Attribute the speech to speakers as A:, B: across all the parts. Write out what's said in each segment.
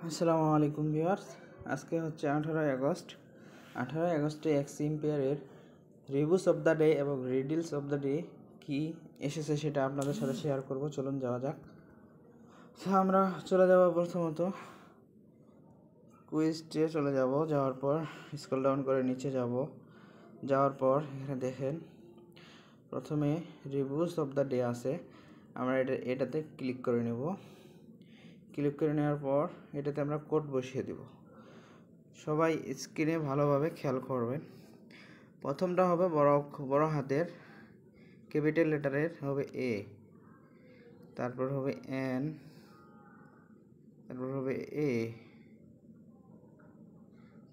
A: আসসালামু আলাইকুম ভিউয়ার্স। আজকে হচ্ছে 18 আগস্ট। 18 আগস্টে x এম্পিয়ারের reviews of the day এবং রিডিলস অফ দ্য ডে কি এসেছে সেটা আপনাদের সাথে শেয়ার করব। চলুন যাওয়া যাক। তো আমরা চলে যাব প্রথমত কুইজে চলে যাব। যাওয়ার পর স্ক্রল ডাউন করে নিচে যাব। যাওয়ার পর এখানে দেখেন প্রথমে রিভিউস অফ দ্য ডে আছে। আমরা এটাতে ক্লিক করে নেব। ক্লিক করে নেওয়ার পর এটাতে আমরা কোড বসিয়ে দেব। সবাই স্ক্রিনে ভালোভাবে খেয়াল করবেন। প্রথমটা হবে বড় হাতের ক্যাপিটাল লেটারের হবে এ, তারপর হবে এন, তারপর হবে এ,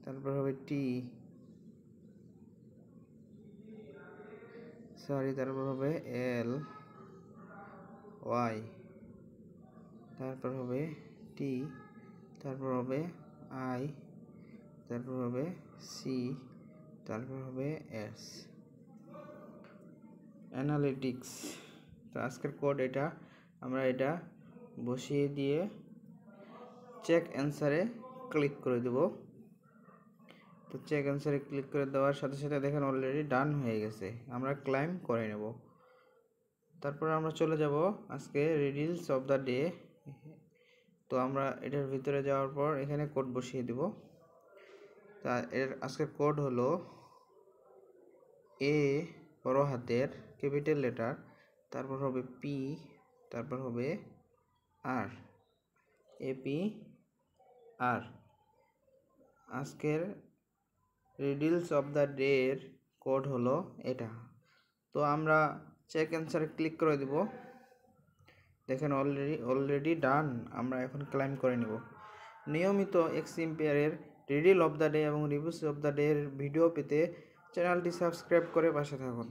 A: তারপর হবে টি, তারপর হবে এল, ওয়াই, তারপর হবে টি, তারপর হবে আই, তারপর হবে সি, তারপর হবে এস। অ্যানালিটিক্স। তো আজকের কোড এটা। আমরা এটা বসিয়ে দিয়ে চেক অ্যান্সারে ক্লিক করে দেব। তো চেক অ্যান্সারে ক্লিক করে দেওয়ার সাথে সাথে দেখেন অলরেডি ডান হয়ে গেছে। আমরা ক্লাইম করে নেব। তারপর আমরা চলে যাব আজকে রিডিলস অফ দ্য ডে। তো আমরা এটার ভিতরে যাওয়ার পর এখানে কোড বসিয়ে দেব। তা এর আজকের কোড হলো এ বড় হাতের ক্যাপিটাল লেটার, তারপর হবে পি, তারপর হবে আর, এপি আর। আজকের রিডিলস অফ দ্য ডে এর কোড হলো এটা। তো আমরা চেক অ্যান্সারে ক্লিক করে দেব। দেখেন অলরেডি ডান। আমরা এখন ক্লাইম করে নেব। নিয়মিত x এম্পিয়ারের riddle of the day এবং রিভিউস অফ দ্য ডে এর ভিডিও পেতে চ্যানেলটি সাবস্ক্রাইব করে পাশে থাকুন।